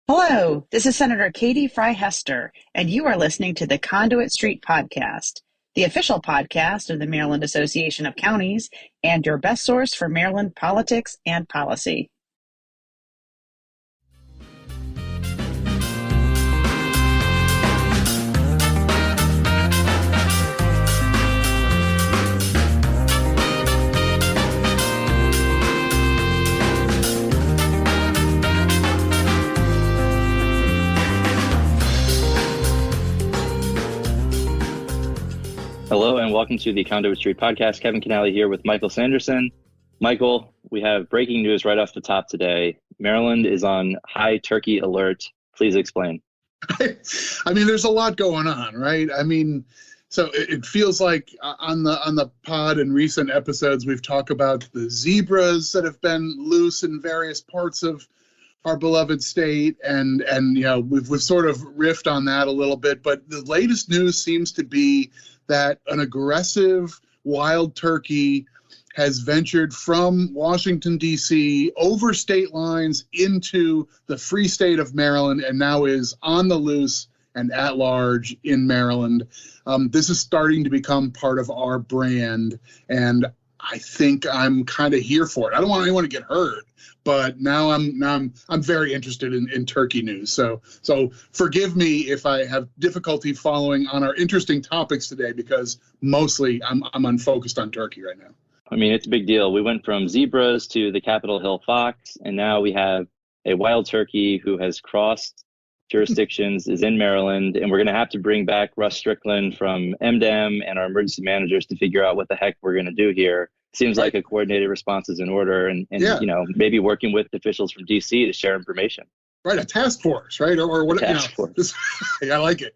Hello, this is Senator Katie Fry Hester, and you are listening to the Conduit Street Podcast, the official podcast of the Maryland Association of Counties and your best source for Maryland politics and policy. Hello and welcome to the Conduit Street Podcast. Kevin Kinnally here with Michael Sanderson. Michael, we have breaking news right off the top today. Maryland is on high turkey alert. Please explain. I mean, there's a lot going on, right? I mean, so it feels like on the pod in recent episodes, we've talked about the zebras that have been loose in various parts of our beloved state, and you know, we've sort of riffed on that a little bit, but the latest news seems to be that an aggressive wild turkey has ventured from Washington, D.C., over state lines into the free state of Maryland, and now is on the loose and at large in Maryland. This is starting to become part of our brand, and I think I'm kind of here for it. I don't want anyone to get hurt, but now I'm very interested in turkey news. So forgive me if I have difficulty following on our interesting topics today, because mostly I'm unfocused on turkey right now. I mean, it's a big deal. We went from zebras to the Capitol Hill fox, and now we have a wild turkey who has crossed jurisdictions, is in Maryland, and we're going to have to bring back Russ Strickland from MDM and our emergency managers to figure out what the heck we're going to do here. Seems like a coordinated response is in order, and yeah, you know, maybe working with officials from DC to share information. Right, a task force, right, or what? Task force. I like it.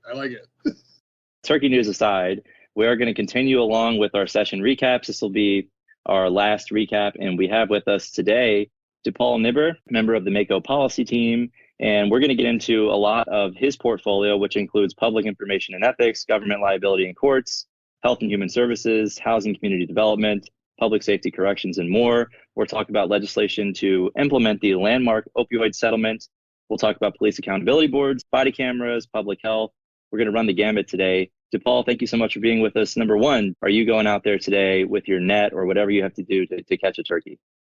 Turkey news aside, we are going to continue along with our session recaps. This will be our last recap, and we have with us today DePaul Nibber, member of the MAKO policy team, and we're going to get into a lot of his portfolio, which includes public information and ethics, government liability in courts, health and human services, housing community development, public safety corrections, and more. We'll talk about legislation to implement the landmark opioid settlement. We'll talk about police accountability boards, body cameras, public health. We're going to run the gamut today. DePaul, thank you so much for being with us. Number one, are you going out there today with your net or whatever you have to do to catch a turkey?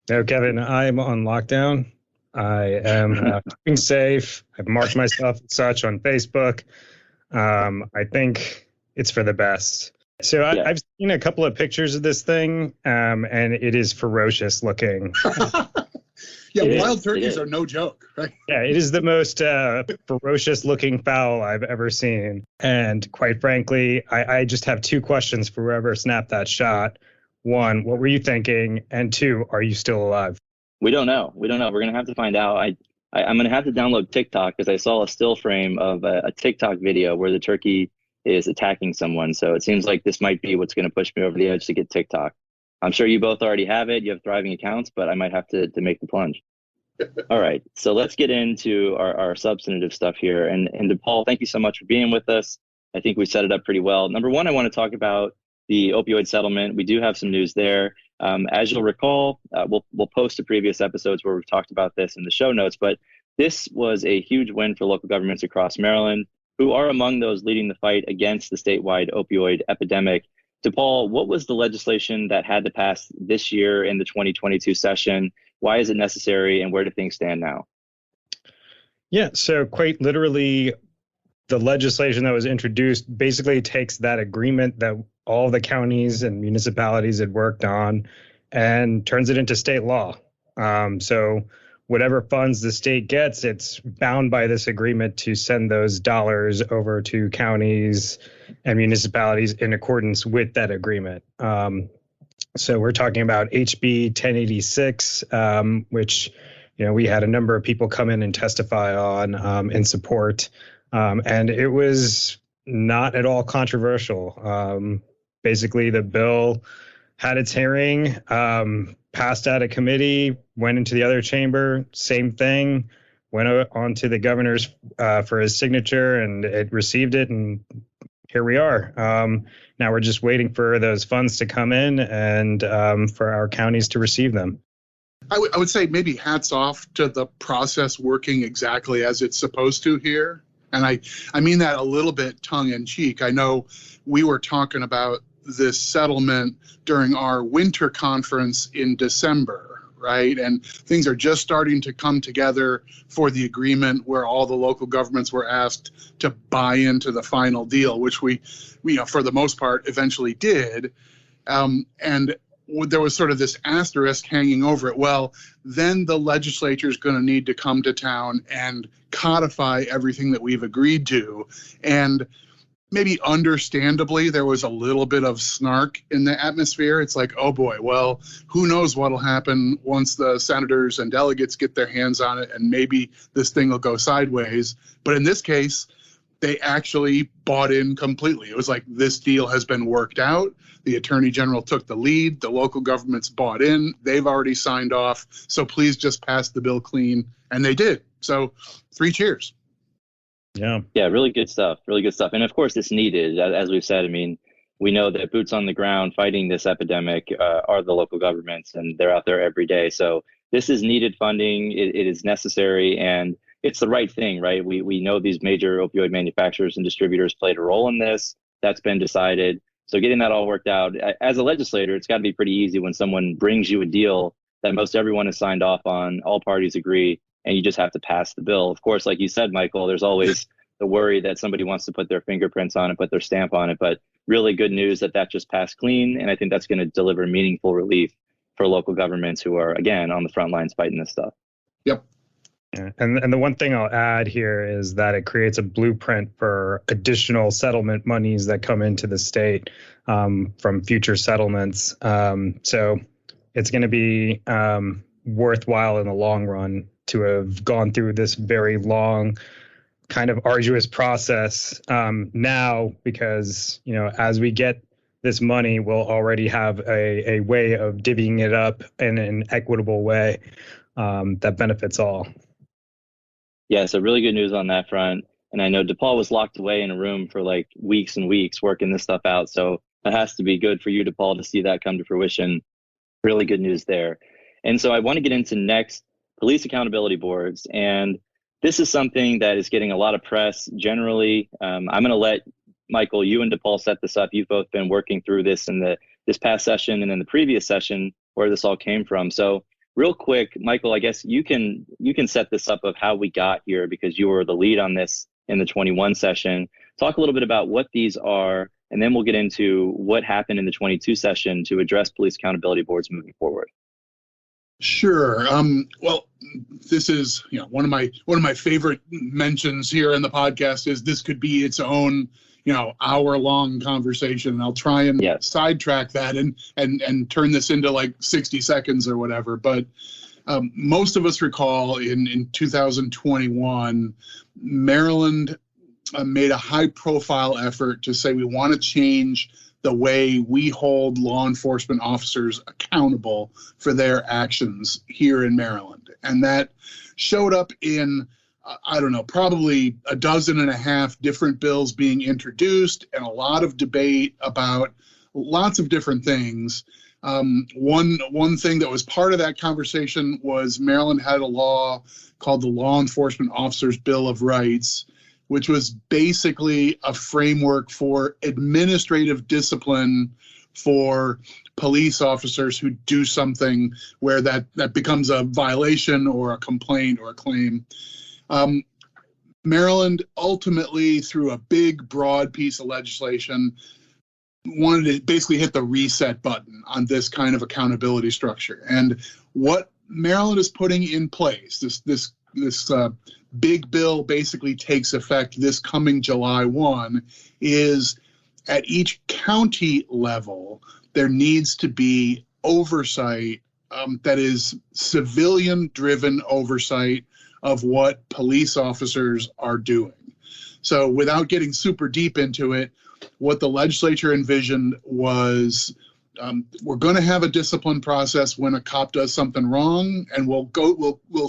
No, Kevin, I'm on lockdown. I am keeping safe. I've marked myself as such on Facebook. I think it's for the best. So I've seen a couple of pictures of this thing, and it is ferocious looking. Yeah, wild turkeys are no joke, right? Yeah, it is the most ferocious looking fowl I've ever seen. And quite frankly, I just have two questions for whoever snapped that shot. One, what were you thinking? And two, are you still alive? We don't know. We're going to have to find out. I'm going to have to download TikTok because I saw a still frame of a TikTok video where the turkey is attacking someone. So it seems like this might be what's going to push me over the edge to get TikTok. I'm sure you both already have it. You have thriving accounts, but I might have to make the plunge. All right. So let's get into our substantive stuff here. And DePaul, thank you so much for being with us. I think we set it up pretty well. Number one, I want to talk about the opioid settlement. We do have some news there. As you'll recall, we'll post to previous episodes where we've talked about this in the show notes, but this was a huge win for local governments across Maryland, who are among those leading the fight against the statewide opioid epidemic. DePaul, what was the legislation that had to pass this year in the 2022 session? Why is it necessary, and where do things stand now? Yeah, so quite literally, the legislation that was introduced basically takes that agreement that all the counties and municipalities had worked on and turns it into state law. So whatever funds the state gets, it's bound by this agreement to send those dollars over to counties and municipalities in accordance with that agreement. So we're talking about HB 1086, which, you know, we had a number of people come in and testify on in support. And it was not at all controversial. Basically, the bill had its hearing, passed out of committee, went into the other chamber, same thing, went on to the governor's for his signature, and it received it, and here we are. Now we're just waiting for those funds to come in and for our counties to receive them. I would say maybe hats off to the process working exactly as it's supposed to here. And I mean that a little bit tongue in cheek. I know we were talking about this settlement during our winter conference in December, right? And things are just starting to come together for the agreement where all the local governments were asked to buy into the final deal, which we for the most part, eventually did. And there was sort of this asterisk hanging over it. Well, then the legislature is going to need to come to town and codify everything that we've agreed to. And maybe understandably, there was a little bit of snark in the atmosphere. It's like, oh boy, well, who knows what'll happen once the senators and delegates get their hands on it, and maybe this thing will go sideways. But in this case, they actually bought in completely. It was like, this deal has been worked out. The Attorney General took the lead. The local governments bought in. They've already signed off. So please just pass the bill clean. And they did. So 3 cheers. Yeah, really good stuff. Really good stuff. And of course, it's needed. As we've said, I mean, we know that boots on the ground fighting this epidemic are the local governments, and they're out there every day. So this is needed funding. It is necessary, and it's the right thing, right? We know these major opioid manufacturers and distributors played a role in this. That's been decided. So getting that all worked out, as a legislator, it's got to be pretty easy when someone brings you a deal that most everyone has signed off on, all parties agree, and you just have to pass the bill. Of course, like you said, Michael, there's always the worry that somebody wants to put their fingerprints on it, put their stamp on it. But really good news that just passed clean. And I think that's going to deliver meaningful relief for local governments who are, again, on the front lines fighting this stuff. Yep. Yeah. And the one thing I'll add here is that it creates a blueprint for additional settlement monies that come into the state from future settlements. So it's going to be worthwhile in the long run to have gone through this very long, kind of arduous process now, because, as we get this money, we'll already have a way of divvying it up in an equitable way that benefits all. Yeah, so really good news on that front. And I know DePaul was locked away in a room for like weeks and weeks working this stuff out. So that has to be good for you, DePaul, to see that come to fruition. Really good news there. And so I want to get into next, police accountability boards. And this is something that is getting a lot of press generally. I'm going to let Michael, you and DePaul set this up. You've both been working through this in this past session and in the previous session where this all came from. So real quick, Michael, I guess you can set this up of how we got here, because you were the lead on this in the 21 session. Talk a little bit about what these are, and then we'll get into what happened in the 22 session to address police accountability boards moving forward. Sure. Well, this is one of my favorite mentions here in the podcast is this could be its own hour-long conversation. And I'll try and sidetrack that and turn this into like 60 seconds or whatever. But most of us recall in 2021, Maryland made a high-profile effort to say we want to change the way we hold law enforcement officers accountable for their actions here in Maryland. And that showed up in probably 12.5 different bills being introduced and a lot of debate about lots of different things. One thing that was part of that conversation was Maryland had a law called the Law Enforcement Officers Bill of Rights, which was basically a framework for administrative discipline for police officers who do something where that becomes a violation or a complaint or a claim. Maryland ultimately, through a big, broad piece of legislation, wanted to basically hit the reset button on this kind of accountability structure. And what Maryland is putting in place, this big bill basically takes effect this coming July 1, is at each county level, there needs to be oversight that is civilian-driven oversight of what police officers are doing. So without getting super deep into it, what the legislature envisioned was we're going to have a discipline process when a cop does something wrong, and we'll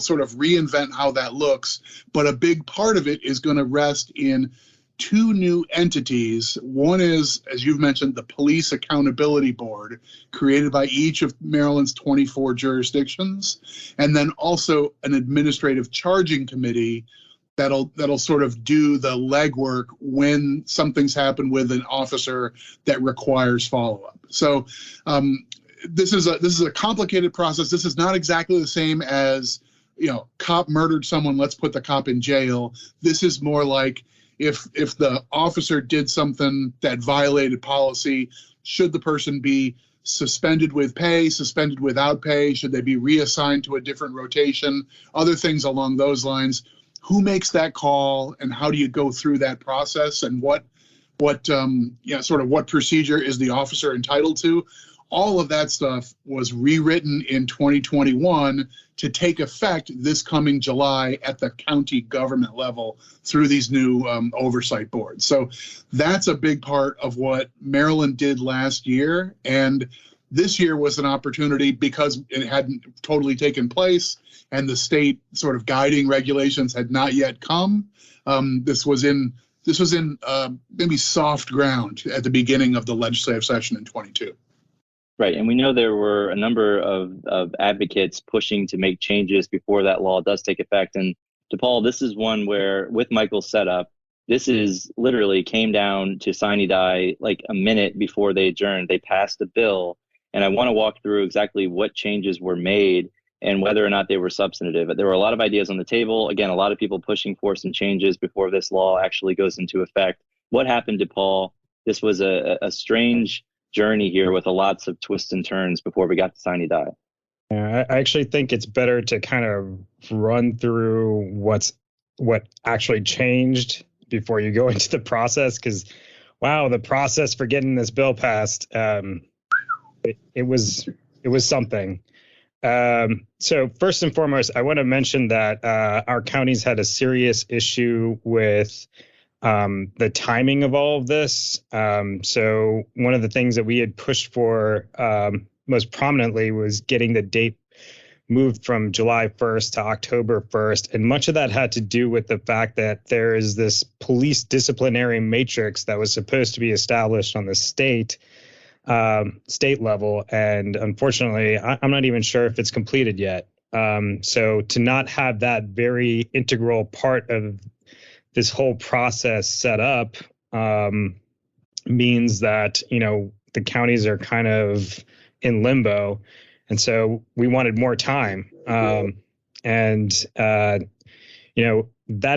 sort of reinvent how that looks. But a big part of it is going to rest in two new entities. One is, as you've mentioned, the Police Accountability Board, created by each of Maryland's 24 jurisdictions, and then also an administrative charging committee that'll sort of do the legwork when something's happened with an officer that requires follow-up. So this is a complicated process. This is not exactly the same as, cop murdered someone, let's put the cop in jail. This is more like, if the officer did something that violated policy, should the person be suspended with pay, suspended without pay? Should they be reassigned to a different rotation? Other things along those lines. Who makes that call, and how do you go through that process, and what procedure is the officer entitled to? All of that stuff was rewritten in 2021 to take effect this coming July at the county government level through these new oversight boards. So that's a big part of what Maryland did last year. And this year was an opportunity, because it hadn't totally taken place and the state sort of guiding regulations had not yet come. This was in maybe soft ground at the beginning of the legislative session in 22. Right. And we know there were a number of advocates pushing to make changes before that law does take effect. And DePaul, this is one where, with Michael's setup, this is literally came down to sine die like a minute before they adjourned. They passed a bill. And I want to walk through exactly what changes were made and whether or not they were substantive. There were a lot of ideas on the table. Again, a lot of people pushing for some changes before this law actually goes into effect. What happened, DePaul? This was a strange journey here with lots of twists and turns before we got to sine die. Yeah, I actually think it's better to kind of run through what actually changed before you go into the process, because, wow, the process for getting this bill passed, it was something. So first and foremost, I want to mention that our counties had a serious issue with the timing of all of this. So one of the things that we had pushed for most prominently was getting the date moved from July 1st to October 1st. And much of that had to do with the fact that there is this police disciplinary matrix that was supposed to be established on the state level. And unfortunately, I'm not even sure if it's completed yet. So to not have that very integral part of this whole process set up means that, the counties are kind of in limbo. And so we wanted more time. That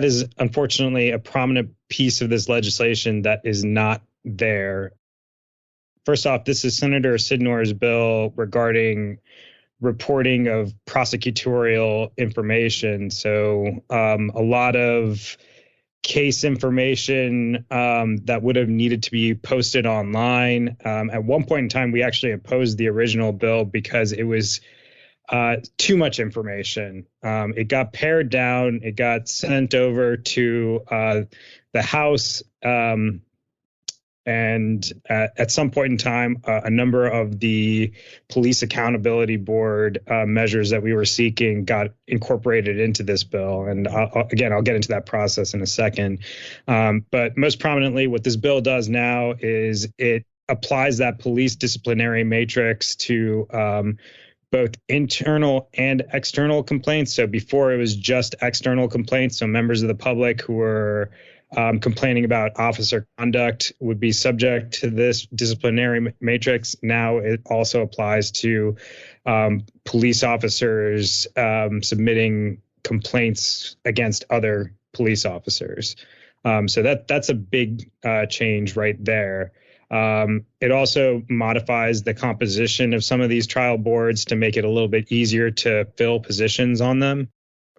is unfortunately a prominent piece of this legislation that is not there. First off, this is Senator Sidnor's bill regarding reporting of prosecutorial information. So a lot of case information that would have needed to be posted online. At one point in time, we actually opposed the original bill because it was too much information. It got pared down. It got sent over to the House. And at some point in time, a number of the Police Accountability Board measures that we were seeking got incorporated into this bill. And I'll get into that process in a second. But most prominently, what this bill does now is it applies that police disciplinary matrix to both internal and external complaints. So before it was just external complaints. So members of the public who were complaining about officer conduct would be subject to this disciplinary matrix. Now it also applies to police officers submitting complaints against other police officers. So that's a big change right there. It also modifies the composition of some of these trial boards to make it a little bit easier to fill positions on them.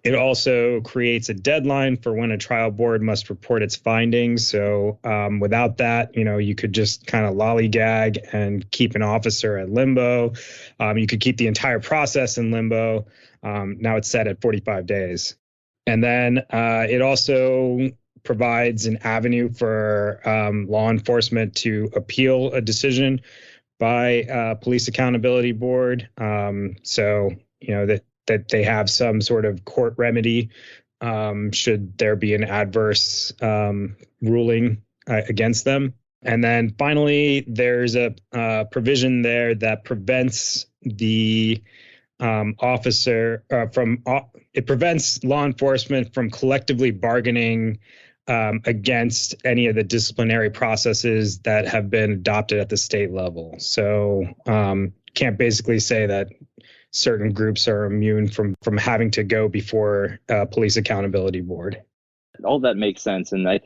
It also creates a deadline for when a trial board must report its findings. So without that, you could just kind of lollygag and keep an officer at limbo. You could keep the entire process in limbo. Now it's set at 45 days. And then it also provides an avenue for law enforcement to appeal a decision by Police Accountability Board. That they have some sort of court remedy should there be an adverse ruling against them. And then finally, there's a provision there that prevents the officer it prevents law enforcement from collectively bargaining against any of the disciplinary processes that have been adopted at the state level. So can't basically say that certain groups are immune from having to go before a police accountability board. All that makes sense. And I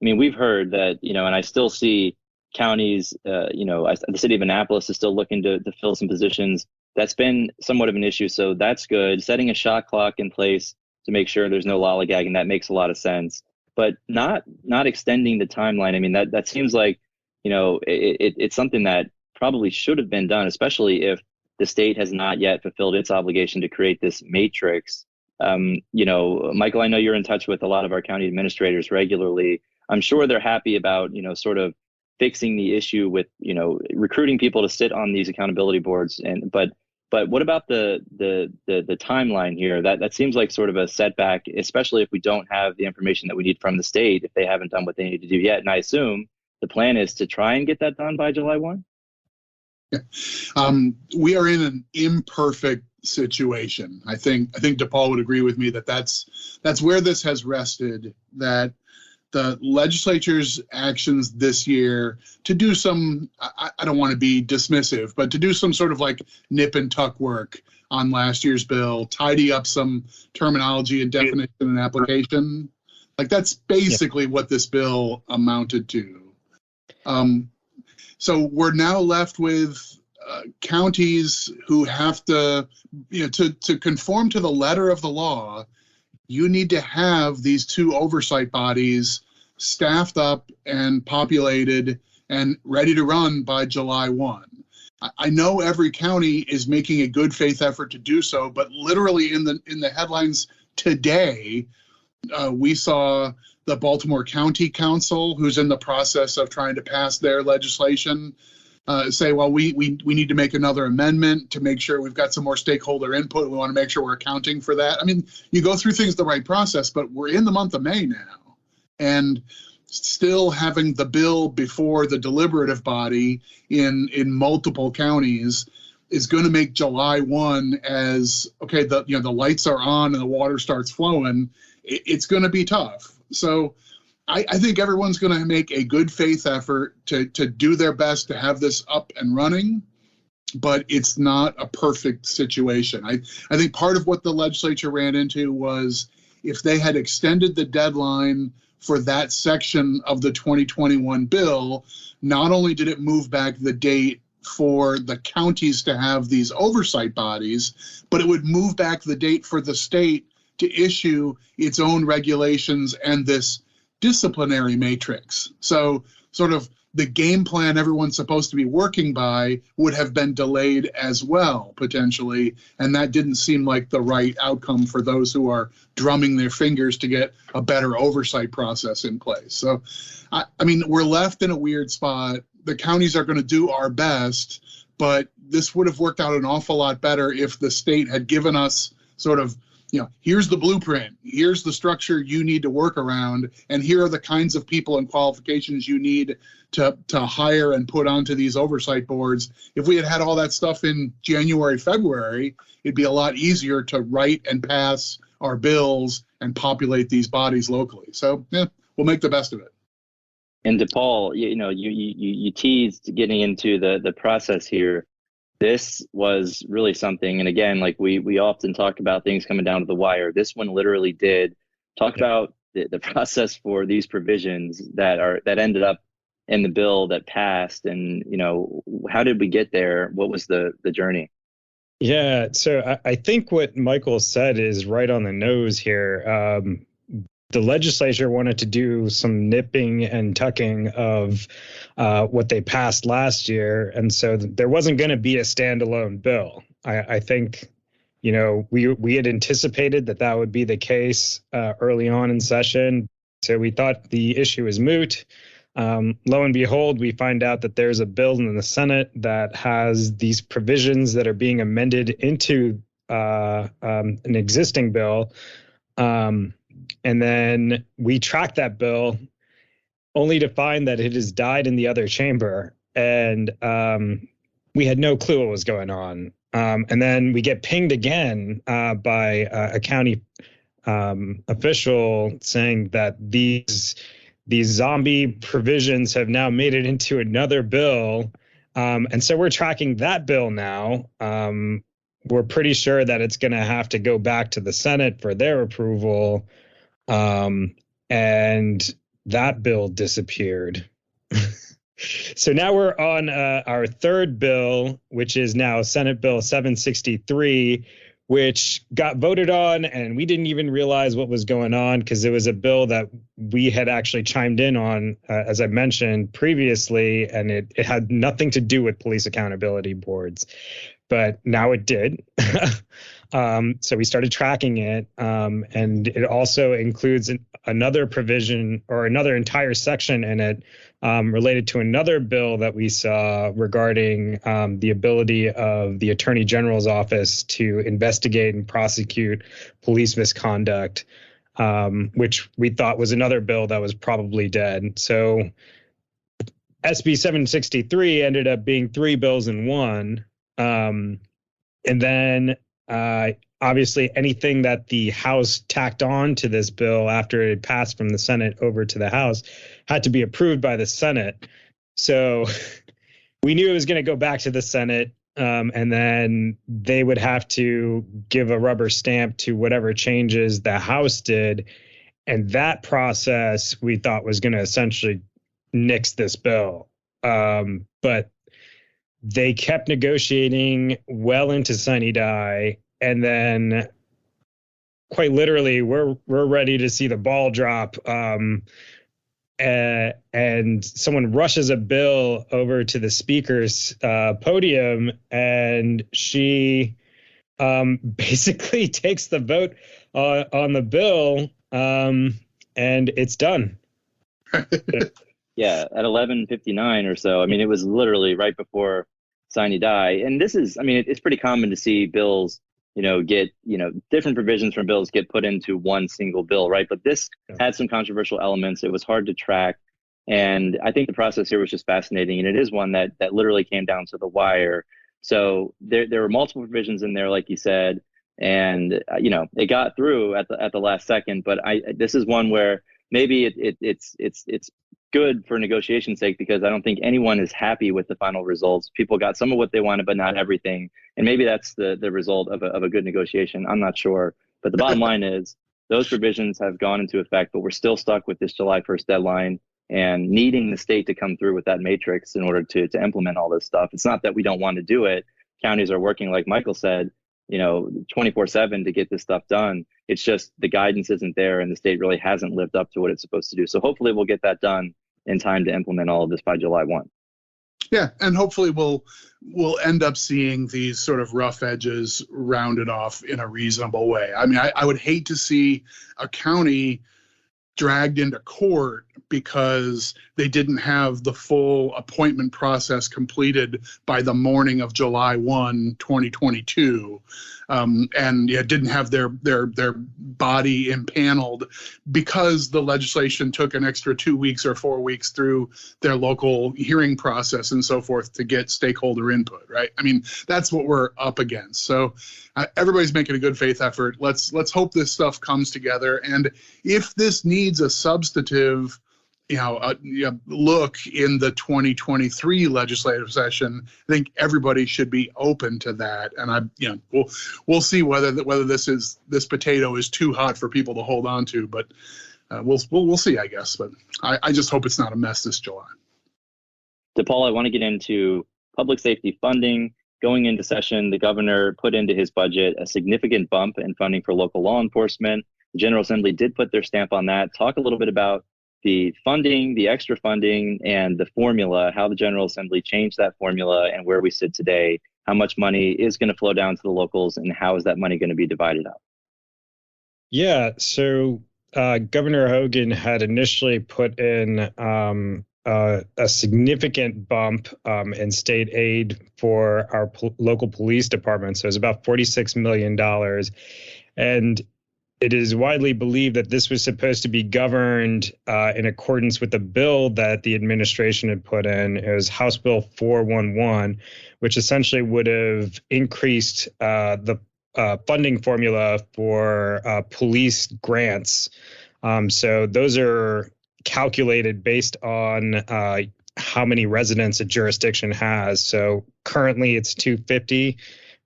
mean, we've heard that, and I still see counties, the city of Annapolis is still looking to fill some positions. That's been somewhat of an issue. So that's good. Setting a shot clock in place to make sure there's no lollygagging, that makes a lot of sense. But not extending the timeline. I mean, that seems like, it's something that probably should have been done, especially if the state has not yet fulfilled its obligation to create this matrix. Michael, I know you're in touch with a lot of our county administrators regularly. I'm sure they're happy about, sort of fixing the issue with, recruiting people to sit on these accountability boards. But what about the timeline here? That seems like sort of a setback, especially if we don't have the information that we need from the state, if they haven't done what they need to do yet. And I assume the plan is to try and get that done by July 1? Yeah. We are in an imperfect situation. I think DePaul would agree with me that that's where this has rested, that the legislature's actions this year to do some, I don't want to be dismissive, but to do some sort of like nip and tuck work on last year's bill, tidy up some terminology and definition and application. Like that's basically what this bill amounted to. So we're now left with counties who have to, to conform to the letter of the law. You need to have these two oversight bodies staffed up and populated and ready to run by July 1. I know every county is making a good faith effort to do so, but literally in the headlines today, we saw the Baltimore County Council, who's in the process of trying to pass their legislation, say, well, we need to make another amendment to make sure we've got some more stakeholder input. We want to make sure we're accounting for that. I mean, you go through things the right process, but we're in the month of May now, and still having the bill before the deliberative body in multiple counties is going to make July 1 as, okay, the lights are on and the water starts flowing. It's going to be tough. So I think everyone's going to make a good faith effort to do their best to have this up and running, but it's not a perfect situation. I think part of what the legislature ran into was if they had extended the deadline for that section of the 2021 bill, not only did it move back the date for the counties to have these oversight bodies, but it would move back the date for the state to issue its own regulations and this disciplinary matrix. So sort of the game plan everyone's supposed to be working by would have been delayed as well, potentially. And that didn't seem like the right outcome for those who are drumming their fingers to get a better oversight process in place. So, I mean, we're left in a weird spot. The counties are going to do our best, but this would have worked out an awful lot better if the state had given us sort of, here's the blueprint, here's the structure you need to work around, and here are the kinds of people and qualifications you need to hire and put onto these oversight boards. If we had had all that stuff in January, February, it'd be a lot easier to write and pass our bills and populate these bodies locally. So we'll make the best of it. And DePaul, you teased getting into the process here. This was really something, and again, like we often talk about things coming down to the wire. This one literally did. Talk about the process for these provisions that ended up in the bill that passed, and how did we get there? What was the journey? Yeah, so I think what Michael said is right on the nose here. The legislature wanted to do some nipping and tucking of what they passed last year. And so there wasn't going to be a standalone bill. I think, we had anticipated that would be the case early on in session. So we thought the issue was moot. Lo and behold, we find out that there's a bill in the Senate that has these provisions that are being amended into an existing bill And then we tracked that bill only to find that it has died in the other chamber. And we had no clue what was going on. And then we get pinged again by a county official saying that these zombie provisions have now made it into another bill. And so we're tracking that bill now. We're pretty sure that it's going to have to go back to the Senate for their approval. And that bill disappeared. So now we're on our third bill, which is now Senate Bill 763, which got voted on, and we didn't even realize what was going on because it was a bill that we had actually chimed in on, as I mentioned previously, and it had nothing to do with police accountability boards. But now it did. So we started tracking it, and it also includes another provision or another entire section in it related to another bill that we saw regarding the ability of the Attorney General's office to investigate and prosecute police misconduct, which we thought was another bill that was probably dead. So SB 763 ended up being three bills in one. And then obviously anything that the House tacked on to this bill after it had passed from the Senate over to the House had to be approved by the Senate. So we knew it was going to go back to the Senate, and then they would have to give a rubber stamp to whatever changes the House did. And that process we thought was going to essentially nix this bill. But they kept negotiating well into sine die, and then quite literally we're ready to see the ball drop, and someone rushes a bill over to the speaker's podium, and she basically takes the vote on the bill, and it's done. Yeah, at 11:59 or so. I mean, it was literally right before sine die. And this is, I mean, it's pretty common to see bills, get, different provisions from bills get put into one single bill, right? But this had some controversial elements. It was hard to track. And I think the process here was just fascinating. And it is one that literally came down to the wire. So there were multiple provisions in there, like you said, and, it got through at the last second. But this is one where maybe it's good for negotiation's sake, because I don't think anyone is happy with the final results. People got some of what they wanted, but not everything. And maybe that's the result of a good negotiation. I'm not sure. But the bottom line is those provisions have gone into effect, but we're still stuck with this July 1st deadline and needing the state to come through with that matrix in order to implement all this stuff. It's not that we don't want to do it. Counties are working, like Michael said, 24/7 to get this stuff done. It's just the guidance isn't there, and the state really hasn't lived up to what it's supposed to do. So hopefully we'll get that done in time to implement all of this by July 1. Yeah, and hopefully we'll end up seeing these sort of rough edges rounded off in a reasonable way. I mean, I would hate to see a county dragged into court because they didn't have the full appointment process completed by the morning of July 1, 2022, and didn't have their body impaneled because the legislation took an extra 2 weeks or 4 weeks through their local hearing process and so forth to get stakeholder input, right? I mean, that's what we're up against. So everybody's making a good faith effort. Let's hope this stuff comes together. And if this needs a substantive look in the 2023 legislative session, I think everybody should be open to that. And we'll see whether this potato is too hot for people to hold on to, but we'll see, I guess. But I just hope it's not a mess this July. DePaul, I want to get into public safety funding. Going into session, the governor put into his budget a significant bump in funding for local law enforcement. The General Assembly did put their stamp on that. Talk a little bit about the funding, the extra funding, and the formula, how the General Assembly changed that formula and where we sit today, how much money is going to flow down to the locals, and how is that money going to be divided up? Yeah, so Governor Hogan had initially put in a significant bump in state aid for our local police department. So it was about $46 million. And it is widely believed that this was supposed to be governed in accordance with the bill that the administration had put in. It was House Bill 411, which essentially would have increased the funding formula for police grants. So those are calculated based on how many residents a jurisdiction has. So currently it's $250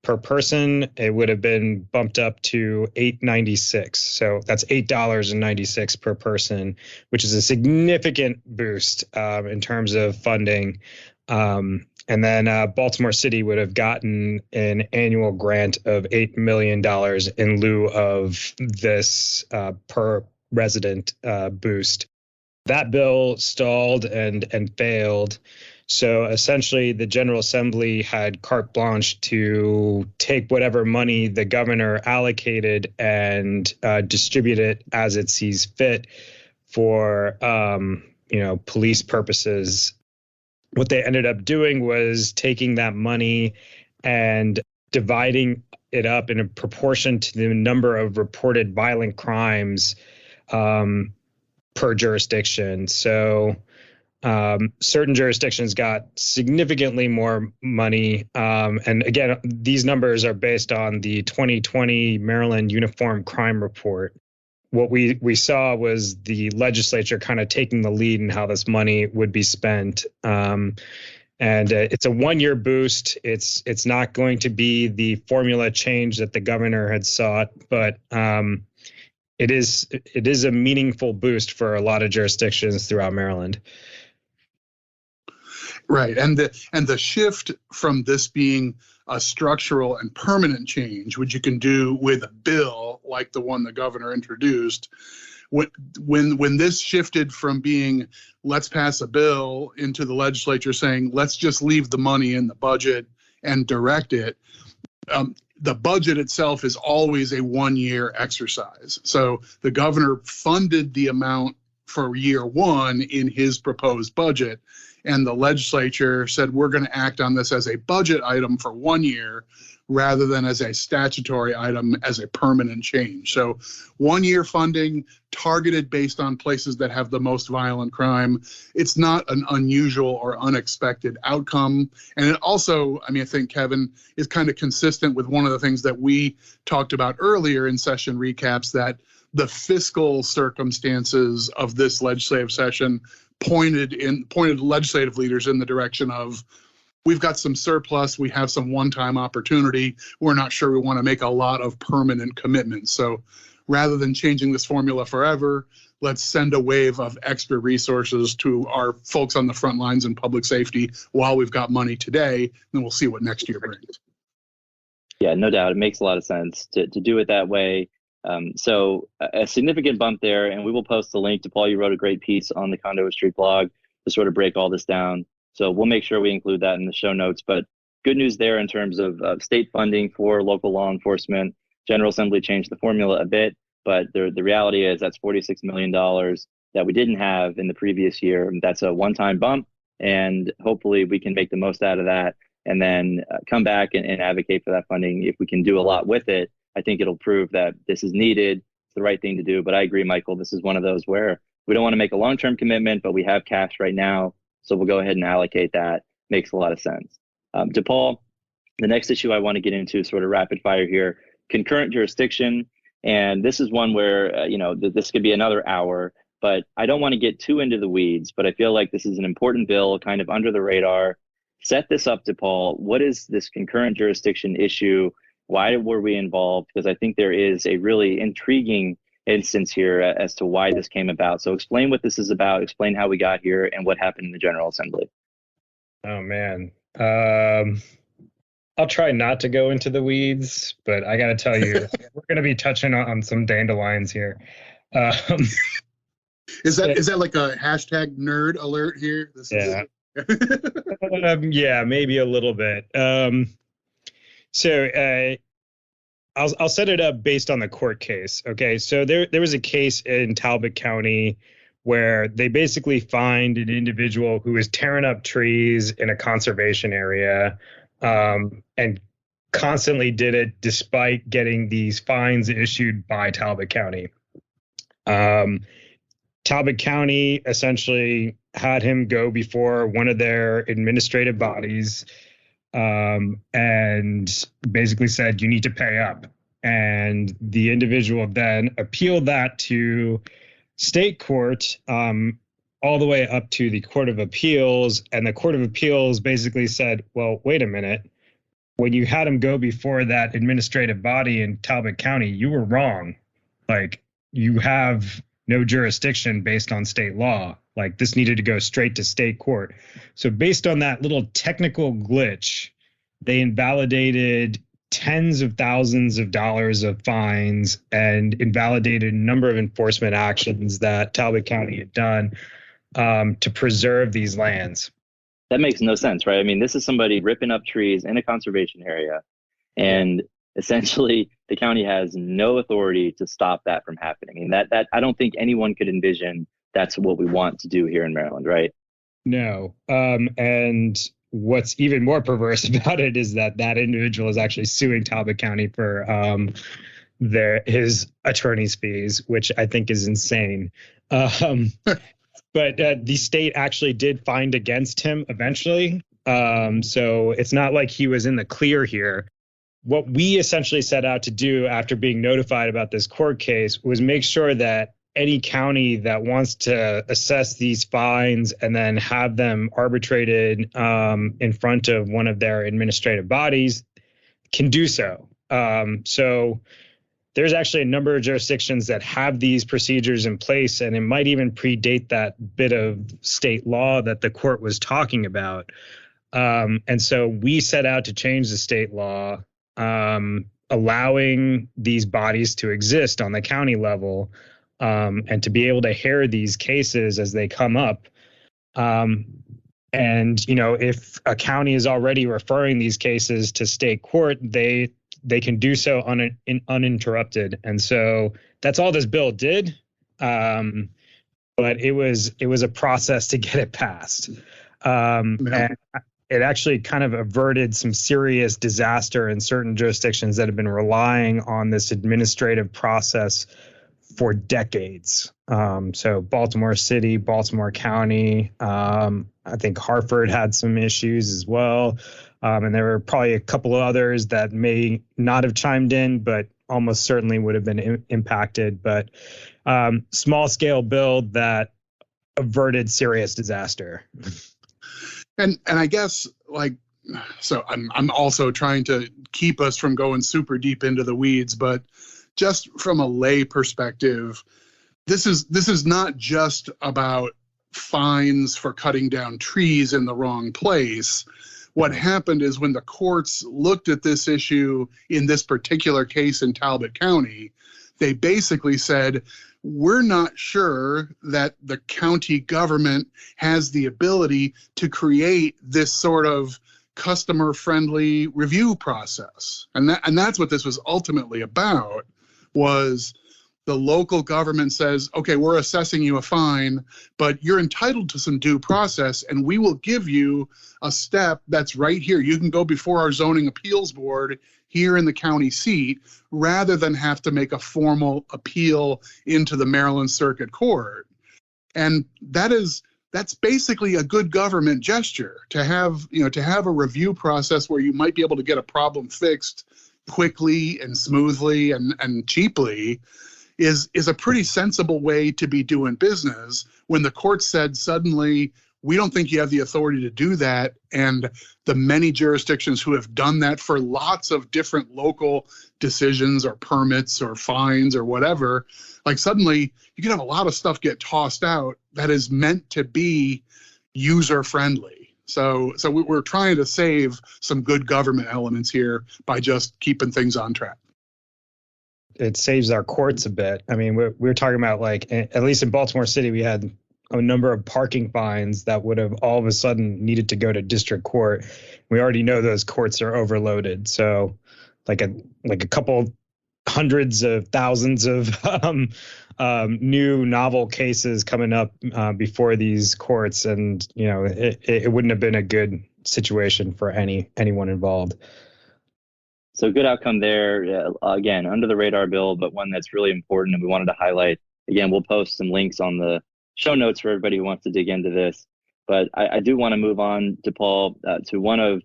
per person. It would have been bumped up to $8.96. So that's $8.96 per person, which is a significant boost in terms of funding. And then Baltimore City would have gotten an annual grant of $8 million in lieu of this per resident boost. That bill stalled and failed. So essentially, the General Assembly had carte blanche to take whatever money the governor allocated and distribute it as it sees fit for, police purposes. What they ended up doing was taking that money and dividing it up in a proportion to the number of reported violent crimes per jurisdiction. So certain jurisdictions got significantly more money. And again, these numbers are based on the 2020 Maryland Uniform Crime Report. What we saw was the legislature kind of taking the lead in how this money would be spent. And it's a one-year boost. It's not going to be the formula change that the governor had sought, but it is a meaningful boost for a lot of jurisdictions throughout Maryland. Right, and the shift from this being a structural and permanent change, which you can do with a bill like the one the governor introduced, when this shifted from being let's pass a bill into the legislature saying let's just leave the money in the budget and direct it, the budget itself is always a one-year exercise. So the governor funded the amount for year one in his proposed budget, and the legislature said we're going to act on this as a budget item for 1 year rather than as a statutory item as a permanent change. So 1 year funding targeted based on places that have the most violent crime. It's not an unusual or unexpected outcome. And it also, I think, Kevin, is kind of consistent with one of the things that we talked about earlier in session recaps, that the fiscal circumstances of this legislative session pointed legislative leaders in the direction of, we've got some surplus, we have some one-time opportunity, we're not sure we want to make a lot of permanent commitments. So rather than changing this formula forever, let's send a wave of extra resources to our folks on the front lines in public safety while we've got money today, and we'll see what next year brings. Yeah, no doubt. It makes a lot of sense to do it that way. So a significant bump there, and we will post the link to Paul. You wrote a great piece on the Conduit Street blog to sort of break all this down. So we'll make sure we include that in the show notes. But good news there in terms of state funding for local law enforcement. General Assembly changed the formula a bit, but the reality is that's $46 million that we didn't have in the previous year. That's a one-time bump, and hopefully we can make the most out of that and then come back and advocate for that funding. If we can do a lot with it, I think it'll prove that this is needed. It's the right thing to do. But I agree, Michael, this is one of those where we don't want to make a long-term commitment, but we have cash right now. So we'll go ahead and allocate that. Makes a lot of sense. To Paul, the next issue I want to get into, sort of rapid fire here, concurrent jurisdiction. And this is one where, this could be another hour, but I don't want to get too into the weeds, but I feel like this is an important bill, kind of under the radar. Set this up to Paul. What is this concurrent jurisdiction issue? Why were we involved? Because I think there is a really intriguing instance here as to why this came about. So explain what this is about, explain how we got here and what happened in the General Assembly. Oh, man. I'll try not to go into the weeds, but I got to tell you, we're going to be touching on some dandelions here. Is that like a hashtag nerd alert here? Yeah, maybe a little bit. So I'll set it up based on the court case. Okay, so there was a case in Talbot County where they basically fined an individual who was tearing up trees in a conservation area and constantly did it despite getting these fines issued by Talbot County. Talbot County essentially had him go before one of their administrative bodies and basically said, you need to pay up. And the individual then appealed that to state court, all the way up to the Court of Appeals. And the Court of Appeals basically said, well, wait a minute. When you had him go before that administrative body in Talbot County, you were wrong. Like, you have no jurisdiction based on state law. Like, this needed to go straight to state court. So based on that little technical glitch, they invalidated tens of thousands of dollars of fines and invalidated a number of enforcement actions that Talbot County had done to preserve these lands. That makes no sense, right? I mean, this is somebody ripping up trees in a conservation area, and essentially the county has no authority to stop that from happening. I mean, that I don't think anyone could envision that's what we want to do here in Maryland, right? No. And what's even more perverse about it is that individual is actually suing Talbot County for his attorney's fees, which I think is insane. But the state actually did find against him eventually. So it's not like he was in the clear here. What we essentially set out to do after being notified about this court case was make sure that any county that wants to assess these fines and then have them arbitrated in front of one of their administrative bodies can do so. So there's actually a number of jurisdictions that have these procedures in place, and it might even predate that bit of state law that the court was talking about. And so we set out to change the state law, allowing these bodies to exist on the county level, and to be able to hear these cases as they come up. And, if a county is already referring these cases to state court, they can do so uninterrupted. And so that's all this bill did. But it was a process to get it passed. And it actually kind of averted some serious disaster in certain jurisdictions that have been relying on this administrative process for decades. So Baltimore City, Baltimore County, I think Hartford had some issues as well. And there were probably a couple of others that may not have chimed in, but almost certainly would have been impacted. But small scale build that averted serious disaster. And I guess, so I'm also trying to keep us from going super deep into the weeds, but just from a lay perspective, this is not just about fines for cutting down trees in the wrong place. What happened is when the courts looked at this issue in this particular case in Talbot County, they basically said, we're not sure that the county government has the ability to create this sort of customer-friendly review process. And that's what this was ultimately about, was the local government says, okay, we're assessing you a fine, but you're entitled to some due process, and we will give you a step that's right here. You can go before our zoning appeals board here in the county seat, rather than have to make a formal appeal into the Maryland Circuit Court. And that's basically a good government gesture, to have a review process where you might be able to get a problem fixed quickly and smoothly and cheaply. Is a pretty sensible way to be doing business, when the court said suddenly, we don't think you have the authority to do that. And the many jurisdictions who have done that for lots of different local decisions or permits or fines or whatever, suddenly you can have a lot of stuff get tossed out that is meant to be user friendly. So we're trying to save some good government elements here by just keeping things on track. It saves our courts a bit. I mean, we're talking about, at least in Baltimore City, we had a number of parking fines that would have all of a sudden needed to go to district court. We already know those courts are overloaded. So like a couple hundreds of thousands of new novel cases coming up before these courts. And, it wouldn't have been a good situation for anyone involved. So good outcome there. Again, under the radar bill, but one that's really important and we wanted to highlight. Again, we'll post some links on the show notes for everybody who wants to dig into this. But I do want to move on to Paul, to one of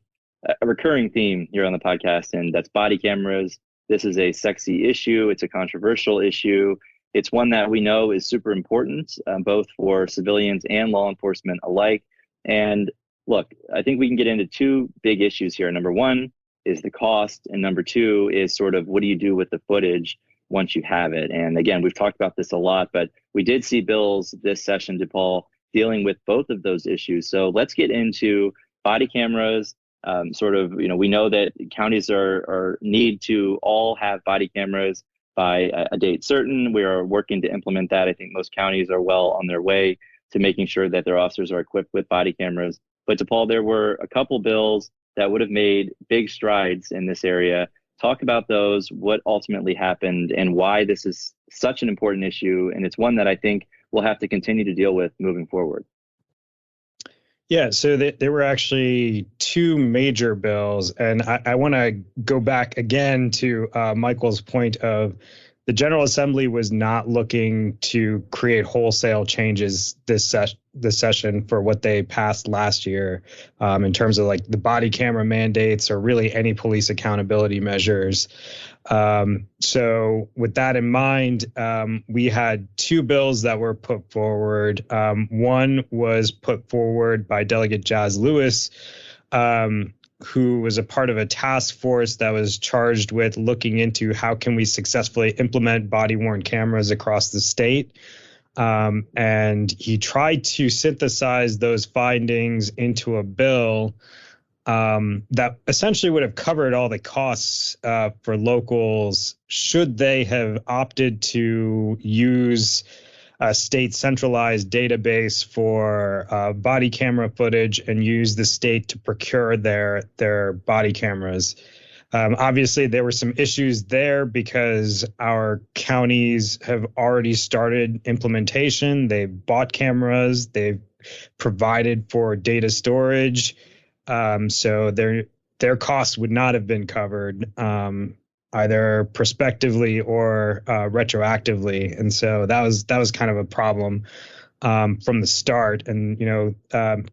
a recurring theme here on the podcast, and that's body cameras. This is a sexy issue. It's a controversial issue. It's one that we know is super important, both for civilians and law enforcement alike. And look, I think we can get into two big issues here. Number one is the cost, and number two is sort of what do you do with the footage once you have it. And again, we've talked about this a lot, but we did see bills this session, DePaul, dealing with both of those issues. So let's get into body cameras. We know that counties are need to all have body cameras by a date certain. We are working to implement that. I think most counties are well on their way to making sure that their officers are equipped with body cameras. But DePaul, there were a couple bills that would have made big strides in this area. Talk about those, what ultimately happened, and why this is such an important issue. And it's one that I think we'll have to continue to deal with moving forward. Yeah, so there were actually two major bills, and I want to go back again to Michael's point of the General Assembly was not looking to create wholesale changes this session for what they passed last year in terms of like the body camera mandates or really any police accountability measures. So with that in mind, we had two bills that were put forward. One was put forward by Delegate Jazz Lewis, who was a part of a task force that was charged with looking into how can we successfully implement body-worn cameras across the state. And he tried to synthesize those findings into a bill that essentially would have covered all the costs for locals should they have opted to use a state centralized database for body camera footage and use the state to procure their body cameras. Obviously, there were some issues there because our counties have already started implementation. They've bought cameras. They've provided for data storage. So their costs would not have been covered either prospectively or retroactively. And so that was kind of a problem from the start. And,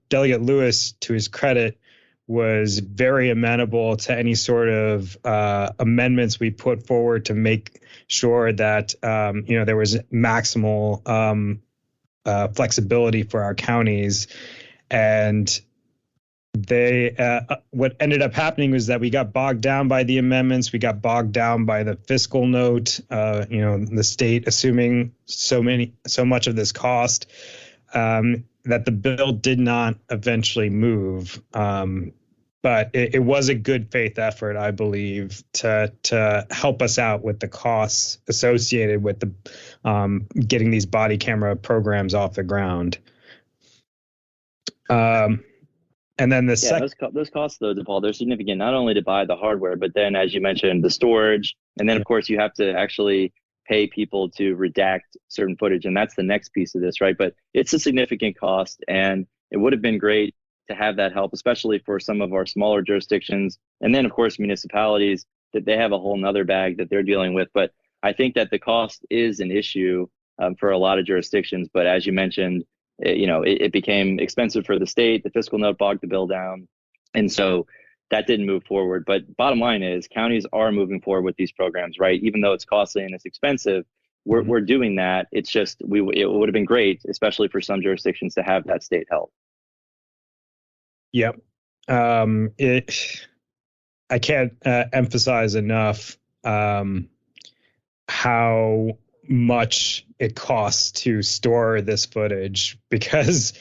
Delegate Lewis, to his credit, was very amenable to any sort of amendments we put forward to make sure that, there was maximal flexibility for our counties. And what ended up happening was that we got bogged down by the amendments. We got bogged down by the fiscal note, the state assuming so much of this cost that the bill did not eventually move. But it was a good faith effort, I believe, to help us out with the costs associated with the getting these body camera programs off the ground. And then those costs, though, DePaul, they're significant, not only to buy the hardware, but then, as you mentioned, the storage. And then, of course, you have to actually pay people to redact certain footage. And that's the next piece of this, right? But it's a significant cost. And it would have been great to have that help, especially for some of our smaller jurisdictions. And then, of course, municipalities, that they have a whole nother bag that they're dealing with. But I think that the cost is an issue for a lot of jurisdictions. But as you mentioned, it became expensive for the state. The fiscal note bogged the bill down. And so that didn't move forward. But bottom line is counties are moving forward with these programs, right? Even though it's costly and it's expensive, we're doing that. It's just, it would have been great, especially for some jurisdictions, to have that state help. Yep. I can't emphasize enough how much it costs to store this footage, because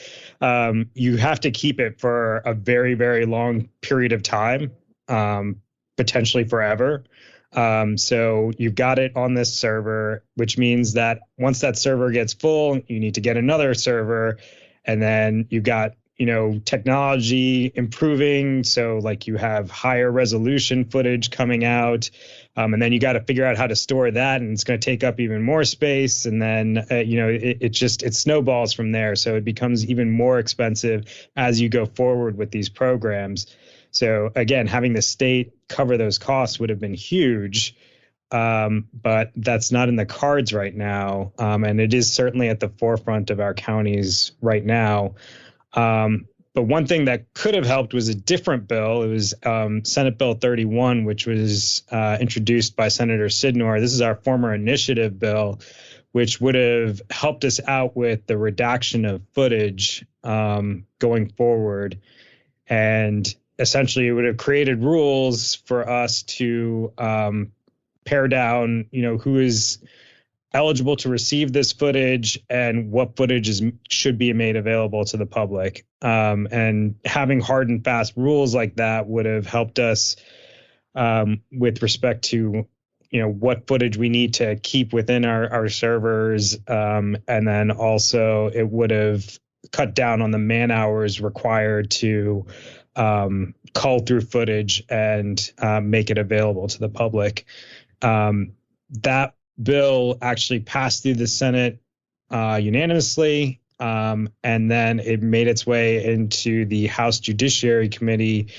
you have to keep it for a very, very long period of time, potentially forever. So you've got it on this server, which means that once that server gets full, you need to get another server, and then you've got technology improving. So like you have higher resolution footage coming out, and then you got to figure out how to store that, and it's going to take up even more space. And then, it snowballs from there. So it becomes even more expensive as you go forward with these programs. So again, having the state cover those costs would have been huge. But that's not in the cards right now. And it is certainly at the forefront of our counties right now. But one thing that could have helped was a different bill. It was Senate Bill 31, which was introduced by Senator Sidnor. This is our former initiative bill, which would have helped us out with the redaction of footage going forward. And essentially, it would have created rules for us to pare down, who is eligible to receive this footage and what footage should be made available to the public. And having hard and fast rules like that would have helped us with respect to, what footage we need to keep within our servers. And then also it would have cut down on the man hours required to cull through footage and make it available to the public. That bill actually passed through the Senate unanimously, and then it made its way into the House Judiciary Committee,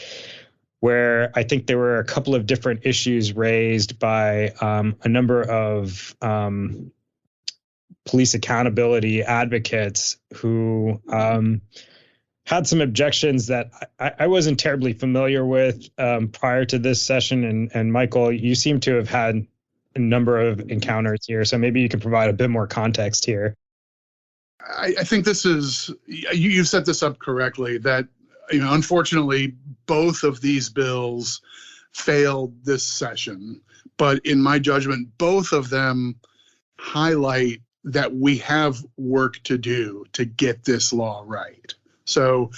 where I think there were a couple of different issues raised by a number of police accountability advocates who had some objections that I wasn't terribly familiar with prior to this session. And Michael, you seem to have had a number of encounters here, so maybe you can provide a bit more context here. I think this is, you've set this up correctly, that, unfortunately, both of these bills failed this session. But in my judgment, both of them highlight that we have work to do to get this law right. So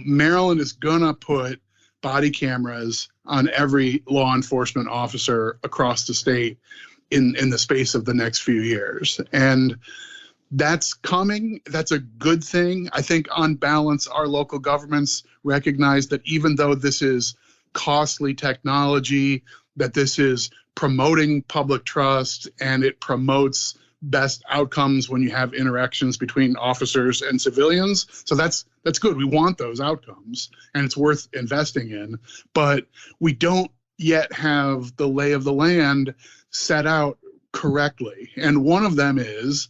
Maryland is going to put body cameras on every law enforcement officer across the state in the space of the next few years. And that's coming. That's a good thing. I think on balance, our local governments recognize that even though this is costly technology, that this is promoting public trust and it promotes best outcomes when you have interactions between officers and civilians. So that's good. We want those outcomes and it's worth investing in, but we don't yet have the lay of the land set out correctly. And one of them is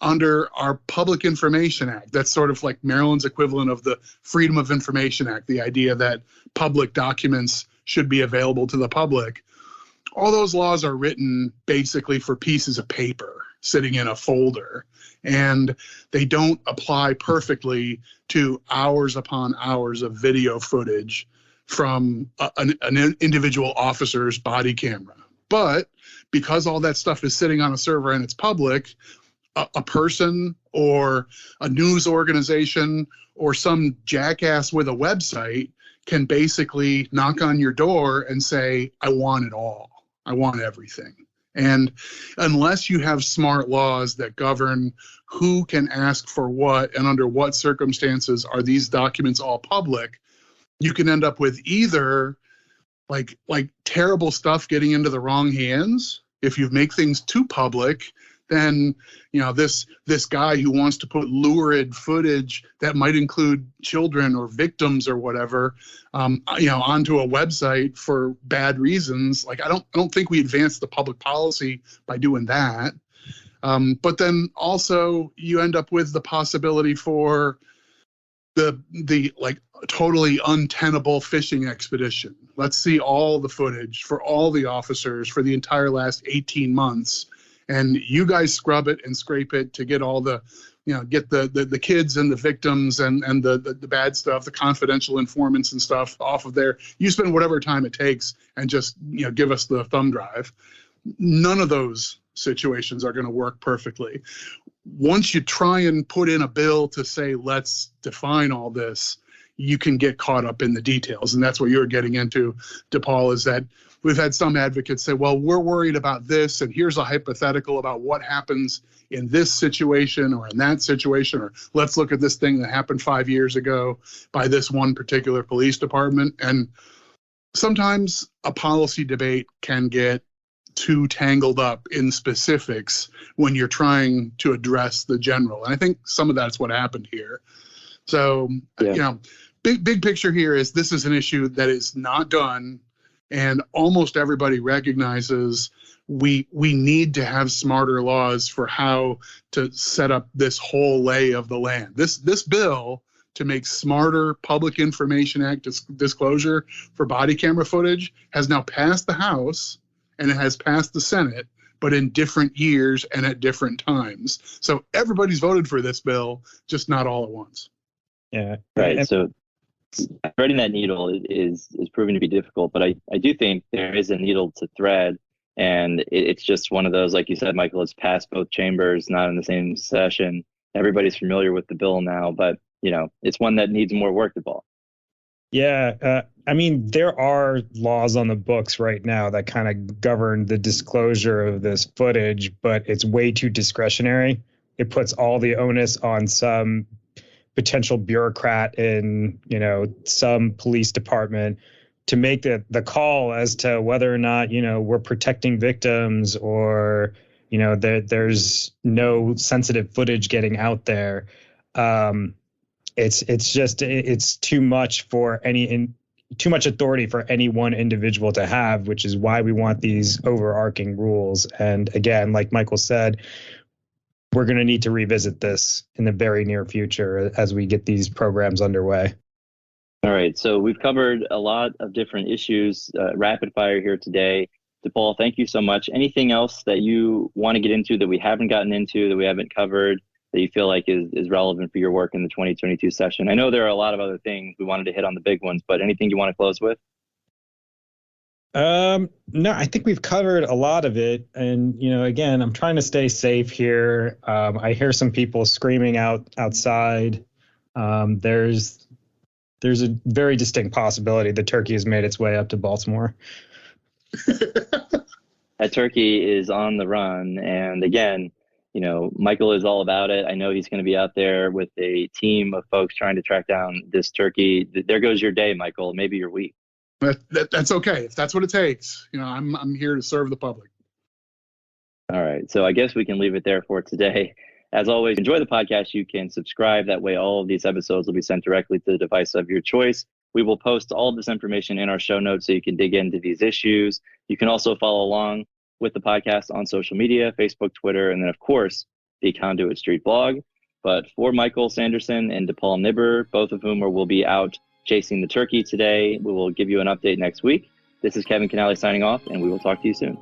under our Public Information Act. That's sort of like Maryland's equivalent of the Freedom of Information Act, the idea that public documents should be available to the public. All those laws are written basically for pieces of paper sitting in a folder, and they don't apply perfectly to hours upon hours of video footage from an individual officer's body camera. But because all that stuff is sitting on a server and it's public, a person or a news organization or some jackass with a website can basically knock on your door and say, I want it all. I want everything. And unless you have smart laws that govern who can ask for what and under what circumstances are these documents all public, you can end up with either like terrible stuff getting into the wrong hands. If you make things too public, then this guy who wants to put lurid footage that might include children or victims or whatever, onto a website for bad reasons. Like I don't think we advance the public policy by doing that. But then also you end up with the possibility for the like totally untenable fishing expedition. Let's see all the footage for all the officers for the entire last 18 months. And you guys scrub it and scrape it to get all the, get the kids and the victims and the bad stuff, the confidential informants and stuff off of there. You spend whatever time it takes and just, give us the thumb drive. None of those situations are going to work perfectly. Once you try and put in a bill to say, let's define all this, you can get caught up in the details. And that's what you were getting into, DePaul, is that we've had some advocates say, well, we're worried about this, and here's a hypothetical about what happens in this situation or in that situation, or let's look at this thing that happened 5 years ago by this one particular police department. And sometimes a policy debate can get too tangled up in specifics when you're trying to address the general. And I think some of that's what happened here. So, big picture here is this is an issue that is not done. And almost everybody recognizes we need to have smarter laws for how to set up this whole lay of the land. This bill to make smarter Public Information Act disclosure for body camera footage has now passed the House and it has passed the Senate, but in different years and at different times. So everybody's voted for this bill, just not all at once. Yeah. Right. So threading that needle is proving to be difficult, but I do think there is a needle to thread. And it's just one of those, like you said, Michael, it's passed both chambers, not in the same session. Everybody's familiar with the bill now, but it's one that needs more work to ball. Yeah. I mean, there are laws on the books right now that kind of govern the disclosure of this footage, but it's way too discretionary. It puts all the onus on some potential bureaucrat in, some police department to make the call as to whether or not, we're protecting victims or, there's no sensitive footage getting out there. It's too much for too much authority for any one individual to have, which is why we want these overarching rules. And again, like Michael said, we're going to need to revisit this in the very near future as we get these programs underway. All right. So we've covered a lot of different issues, rapid fire here today. DePaul, thank you so much. Anything else that you want to get into that we haven't gotten into, that we haven't covered, that you feel like is relevant for your work in the 2022 session? I know there are a lot of other things. We wanted to hit on the big ones, but anything you want to close with? No, I think we've covered a lot of it. And, again, I'm trying to stay safe here. I hear some people screaming outside. There's a very distinct possibility the turkey has made its way up to Baltimore. That turkey is on the run. And again, Michael is all about it. I know he's going to be out there with a team of folks trying to track down this turkey. There goes your day, Michael, maybe your week. That's okay. If that's what it takes, I'm here to serve the public. All right. So I guess we can leave it there for today. As always, enjoy the podcast. You can subscribe. That way, all of these episodes will be sent directly to the device of your choice. We will post all of this information in our show notes so you can dig into these issues. You can also follow along with the podcast on social media, Facebook, Twitter, and then, of course, the Conduit Street blog. But for Michael Sanderson and DePaul Nibber, both of whom will be out chasing the turkey today, we will give you an update next week. This is Kevin Kinnally signing off, and we will talk to you soon.